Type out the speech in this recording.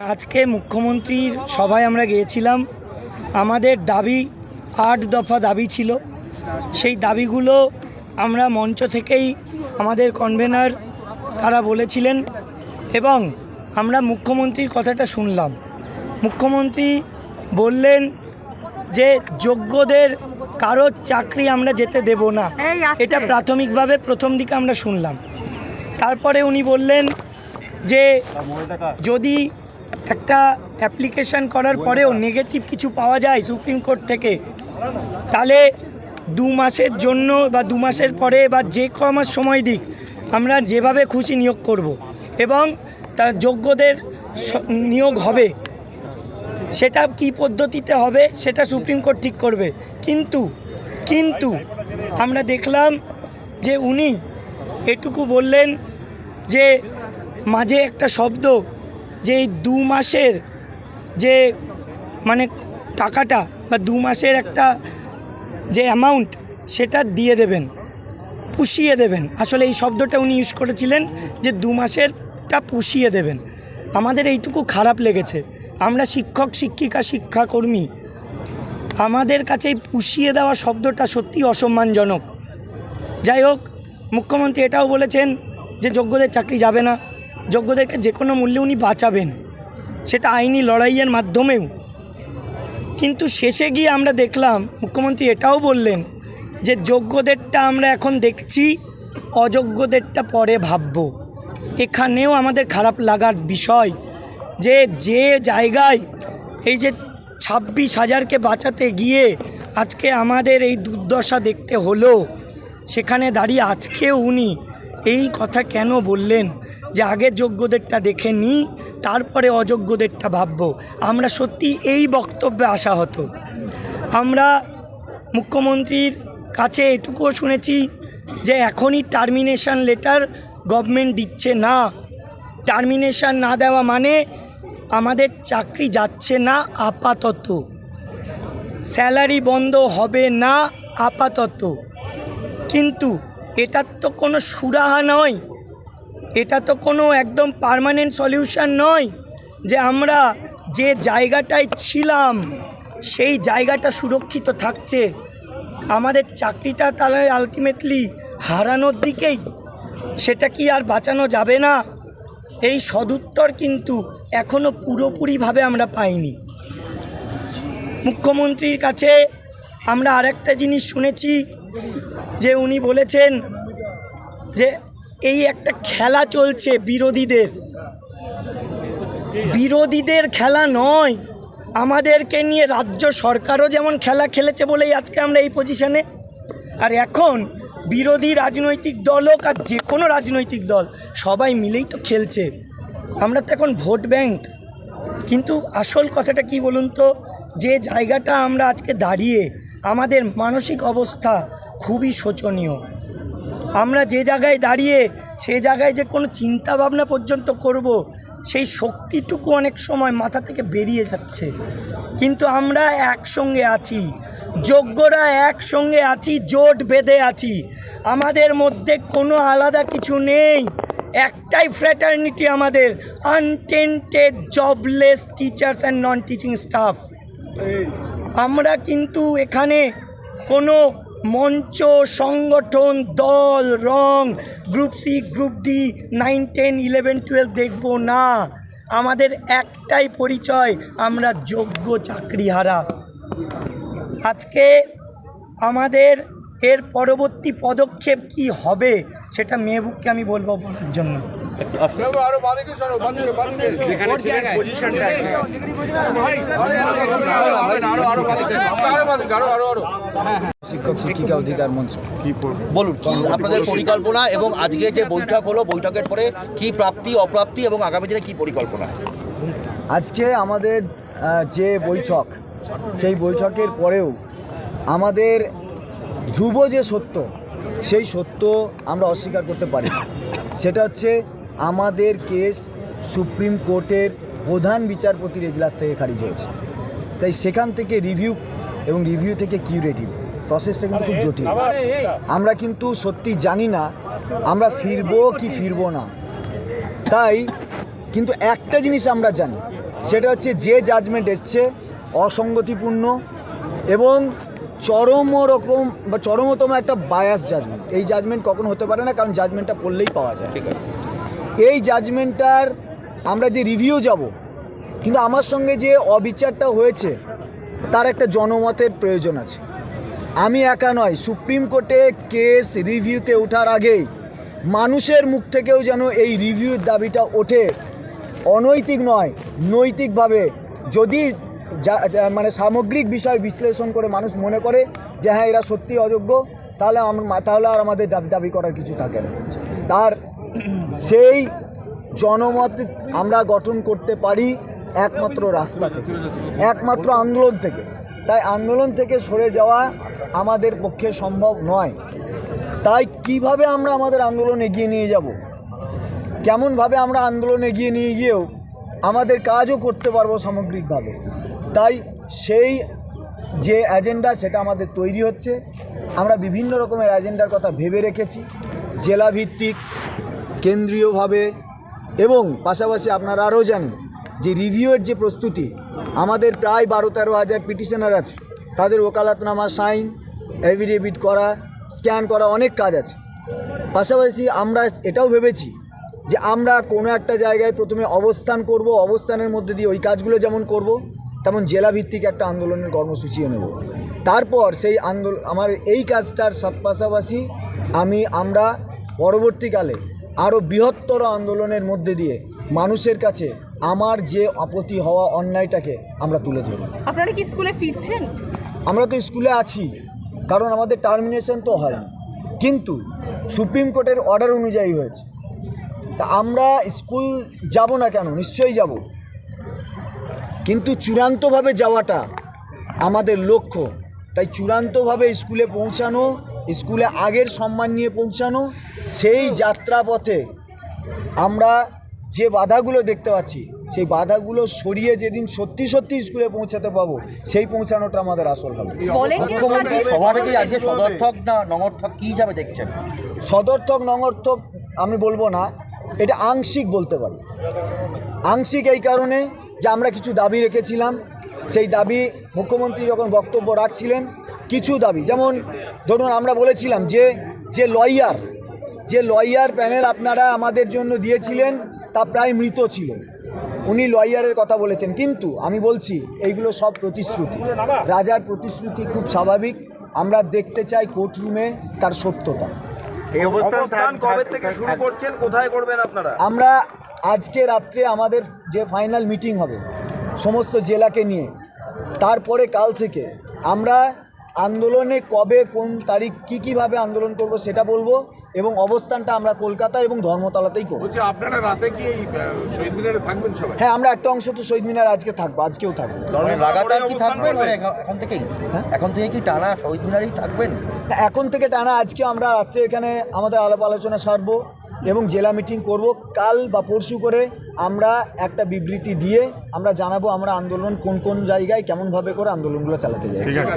আজকে মুখ্যমন্ত্রীর সভায় আমরা গিয়েছিলাম। আমাদের দাবি ৮ দফা দাবি ছিল। সেই দাবিগুলো আমরা মঞ্চ থেকেই আমাদের কনভেনার তারা বলেছিলেন এবং আমরা মুখ্যমন্ত্রীর কথাটা শুনলাম। মুখ্যমন্ত্রী বললেন যে যোগ্যদের কারোর চাকরি আমরা যেতে দেব না, এটা প্রাথমিকভাবে প্রথম দিকে আমরা শুনলাম। তারপরে উনি বললেন যে যদি একটা অ্যাপ্লিকেশান করার পরেও নেগেটিভ কিছু পাওয়া যায় সুপ্রিম কোর্ট থেকে, তাহলে 2 মাসের জন্য বা 2 মাসের পরে বা যে মাস সময় দিক আমরা যেভাবে খুশি নিয়োগ করব এবং তার যোগ্যদের নিয়োগ হবে। সেটা কি পদ্ধতিতে হবে সেটা সুপ্রিম কোর্ট ঠিক করবে। কিন্তু আমরা দেখলাম যে উনি এটুকু বললেন যে মাঝে একটা শব্দ যে এই 2 মাসের যে মানে টাকাটা বা 2 মাসের একটা যে অ্যামাউন্ট সেটা দিয়ে দেবেন, পুষিয়ে দেবেন। আসলে এই শব্দটা উনি ইউজ করেছিলেন যে 2 মাসেরটা পুষিয়ে দেবেন। আমাদের এইটুকু খারাপ লেগেছে। আমরা শিক্ষক শিক্ষিকা শিক্ষাকর্মী, আমাদের কাছে এই পুষিয়ে দেওয়া শব্দটা সত্যি অসম্মানজনক। যাই হোক, মুখ্যমন্ত্রী এটাও বলেছেন যে যোগ্যদের চাকরি যাবে না, যোগ্যদেরকে যে কোনো মূল্যে উনি বাঁচাবেন, সেটা আইনি লড়াইয়ের মাধ্যমেও। কিন্তু শেষে গিয়ে আমরা দেখলাম মুখ্যমন্ত্রী এটাও বললেন যে যোগ্যদেরটা আমরা এখন দেখছি, অযোগ্যদেরটা পরে ভাবব। এখানেও আমাদের খারাপ লাগার বিষয় যে জায়গায় এই যে 26,000কে বাঁচাতে গিয়ে আজকে আমাদের এই দুর্দশা দেখতে হলো, সেখানে দাঁড়িয়ে আজকেও উনি এই কথা কেন বললেন যে আগে যোগ্যদেরটা দেখে নিই তারপরে অযোগ্যদেরটা ভাববো। আমরা সত্যি এই বক্তব্যে আসা হতো। আমরা মুখ্যমন্ত্রীর কাছে এটুকুও শুনেছি যে এখনই টার্মিনেশন লেটার গভর্নমেন্ট দিচ্ছে না। টার্মিনেশন না দেওয়া মানে আমাদের চাকরি যাচ্ছে না আপাতত, স্যালারি বন্ধ হবে না আপাতত। কিন্তু এটা তো কোনো সুরাহা নয়, এটা তো কোনো একদম পার্মানেন্ট সলিউশন নয় যে আমরা যে জায়গাটায় ছিলাম সেই জায়গাটা সুরক্ষিত থাকছে, আমাদের চাকরিটা তাহলে আলটিমেটলি হারানোর দিকেই। সেটা কি আর বাঁচানো যাবে না? এই সদুত্তর কিন্তু এখনও পুরোপুরিভাবে আমরা পাইনি। মুখ্যমন্ত্রীর কাছে আমরা আরেকটা জিনিস শুনেছি যে উনি বলেছেন যে এই একটা খেলা চলছে বিরোধীদের খেলা নয়, আমাদেরকে নিয়ে রাজ্য সরকারও যেমন খেলা খেলেছে বলেই আজকে আমরা এই পজিশনে। আর এখন বিরোধী রাজনৈতিক দল হোক আর যে কোনো রাজনৈতিক দল, সবাই মিলেই তো খেলছে। আমরা তো এখন ভোট ব্যাংক। কিন্তু আসল কথাটা কি বলুন তো, যে জায়গাটা আমরা আজকে দাঁড়িয়ে আমাদের মানসিক অবস্থা খুবই শোচনীয়। আমরা যে জায়গায় দাঁড়িয়ে সে জায়গায় যে কোনো চিন্তা ভাবনা পর্যন্ত করব, সেই শক্তিটুকু অনেক সময় মাথা থেকে বেরিয়ে যাচ্ছে। কিন্তু আমরা একসঙ্গে আছি, যোগ্যরা একসঙ্গে আছি, জোট বেঁধে আছি। আমাদের মধ্যে কোনো আলাদা কিছু নেই, একটাই ফ্র্যাটার্নিটি আমাদের, untainted jobless teachers and non teaching staff. আমরা কিন্তু এখানে কোনো মঞ্চ, সংগঠন, দল, রং, গ্রুপ সি, গ্রুপ ডি, 9, 10, 11, 12 দেখব না। আমাদের একটাই পরিচয়, আমরা যোগ্য চাকরিহারা। আজকে আমাদের এর পরবর্তী পদক্ষেপ কি হবে সেটা মেহবুবকে আমি বলবো বলার জন্য। শিক্ষক শিক্ষিকা অধিকার মঞ্চ বলুন কি আপনাদের পরিকল্পনা এবং আজকে যে বৈঠক হলো, বৈঠকের পরে কি প্রাপ্তি অপ্রাপ্তি এবং আগামী দিনে কি পরিকল্পনা? আজকে আমাদের যে বৈঠক, সেই বৈঠকের পরেও আমাদের ধ্রুব যে সত্য, সেই সত্য আমরা অস্বীকার করতে পারি না। সেটা হচ্ছে আমাদের কেস সুপ্রিম কোর্টের প্রধান বিচারপতির এজলাস থেকে খারিজ হয়েছে। তাই সেখান থেকে রিভিউ এবং রিভিউ থেকে কিউরেটিভ প্রসেসটা কিন্তু খুব জটিল। আমরা কিন্তু সত্যি জানি না আমরা ফিরবো কি ফিরবো না। তাই কিন্তু একটা জিনিস আমরা জানি, সেটা হচ্ছে যে জাজমেন্ট এসছে অসঙ্গতিপূর্ণ এবং চরমতম একটা বায়াস জাজমেন্ট। এই জাজমেন্ট কখনো হতে পারে না, কারণ জাজমেন্টটা পড়লেই পাওয়া যায়। ঠিক আছে। এই জাজমেন্টটার আমরা যে রিভিউ যাব, কিন্তু আমার সঙ্গে যে অবিচারটা হয়েছে তার একটা জনমতের প্রয়োজন আছে। আমি একা নয়, সুপ্রিম কোর্টে কেস রিভিউতে ওঠার আগেই মানুষের মুখ থেকেও যেন এই রিভিউর দাবিটা ওঠে। অনৈতিক নয়, নৈতিকভাবে যদি মানে সামগ্রিক বিষয় বিশ্লেষণ করে মানুষ মনে করে যে হ্যাঁ এরা সত্যি অযোগ্য, তাহলে আর আমাদের দাবি করার কিছু থাকে না। তার সেই জনমত আমরা গঠন করতে পারি একমাত্র রাস্তা থেকে, একমাত্র আন্দোলন থেকে। তাই আন্দোলন থেকে সরে যাওয়া আমাদের পক্ষে সম্ভব নয়। তাই কিভাবে আমরা আমাদের আন্দোলন এগিয়ে নিয়ে যাব, কেমনভাবে আমরা আন্দোলন এগিয়ে নিয়ে গিয়েও আমাদের কাজও করতে পারবো সামগ্রিকভাবে, তাই সেই যে এজেন্ডা সেটা আমাদের তৈরি হচ্ছে। আমরা বিভিন্ন রকমের এজেন্ডার কথা ভেবে রেখেছি, জেলাভিত্তিক, কেন্দ্রীয়ভাবে, এবং পাশাপাশি আপনারা আরও জানেন যে রিভিউয়ের যে প্রস্তুতি, আমাদের প্রায় 12-13 হাজার পিটিশনার আছে, তাদের ওকালতনামা, সাইন, এফিডেভিট করা, স্ক্যান করা, অনেক কাজ আছে। পাশাপাশি আমরা এটাও ভেবেছি যে আমরা কোনো একটা জায়গায় প্রথমে অবস্থান করব, অবস্থানের মধ্যে দিয়ে ওই কাজগুলো যেমন করব, তেমন জেলাভিত্তিক একটা আন্দোলনের কর্মসূচিও নেব। তারপর সেই আমার এই কাজটার পাশাপাশি আমরা পরবর্তীকালে আরও বৃহত্তর আন্দোলনের মধ্যে দিয়ে মানুষের কাছে আমার যে আপত্তি হওয়া অন্যায়টাকে আমরা তুলে ধরব। আপনারা কি স্কুলে ফিরছেন? আমরা তো স্কুলে আছি, কারণ আমাদের টার্মিনেশন তো হয়নি, কিন্তু সুপ্রিম কোর্টের অর্ডার অনুযায়ী হয়েছে। তা আমরা স্কুল যাব না কেন, নিশ্চয়ই যাব, কিন্তু চূড়ান্তভাবে যাওয়াটা আমাদের লক্ষ্য। তাই চূড়ান্তভাবে স্কুলে পৌঁছানো, স্কুলে আগের সম্মান নিয়ে পৌঁছানো, সেই যাত্রাপথে আমরা যে বাধাগুলো দেখতে পাচ্ছি সেই বাধাগুলো সরিয়ে যেদিন সত্যি সত্যি স্কুলে পৌঁছাতে পাবো, সেই পৌঁছানোটা আমাদের আসল হবে। মুখ্যমন্ত্রী সভাটা কি আজকে সদর্থক না নঙর্থক কী হিসাবে দেখছেন? সদর্থক নঙর্থক আমি বলবো না, এটা আংশিক বলতে পারি। আংশিক এই কারণে যে আমরা কিছু দাবি রেখেছিলাম, সেই দাবি মুখ্যমন্ত্রী যখন বক্তব্য রাখছিলেন, কিছু দাবি, যেমন ধরুন আমরা বলেছিলাম যে লয়ার প্যানেল আপনারা আমাদের জন্য দিয়েছিলেন তা প্রায় মৃত ছিল, উনি লয়ারের কথা বলেছেন। কিন্তু আমি বলছি এইগুলো সব প্রতিশ্রুতি, রাজার প্রতিশ্রুতি খুব স্বাভাবিক। আমরা দেখতে চাই কোর্টরুমে তার সত্যতা। এই অবস্থান কবে থেকে শুরু করছেন, কোথায় করবেন আপনারা? আমরা আজকে রাত্রে আমাদের যে ফাইনাল মিটিং হবে সমস্ত জেলাকে নিয়ে, তারপরে কাল থেকে আমরা আন্দোলনে কবে, কোন তারিখ, কীভাবে আন্দোলন করব সেটা বলবো, এবং অবস্থানটা আমরা কলকাতা এবং ধর্মতলাতেই করব। আপনারা রাতে কি এই শহীদ মিনারে থাকবেন সবাই? হ্যাঁ, আমরা একটা অংশ তো শহীদ মিনার আজকে থাকবো, আজকেও থাকবো। মানে লাগাতার কি থাকবেন, মানে এখন থেকেই? এখন থেকে কি টানা শহীদ মিনারেই থাকবেন? এখন থেকে টানা আজকে আমরা রাত্রে এখানে আমাদের আলাপ আলোচনা সারবো এবং জেলা মিটিং করব। কাল বা পরশু করে আমরা একটা বিবৃতি দিয়ে আমরা জানাবো আমরা আন্দোলন কোন কোন জায়গায় কেমনভাবে করে আন্দোলনগুলো চালাতে যাই। ঠিক আছে।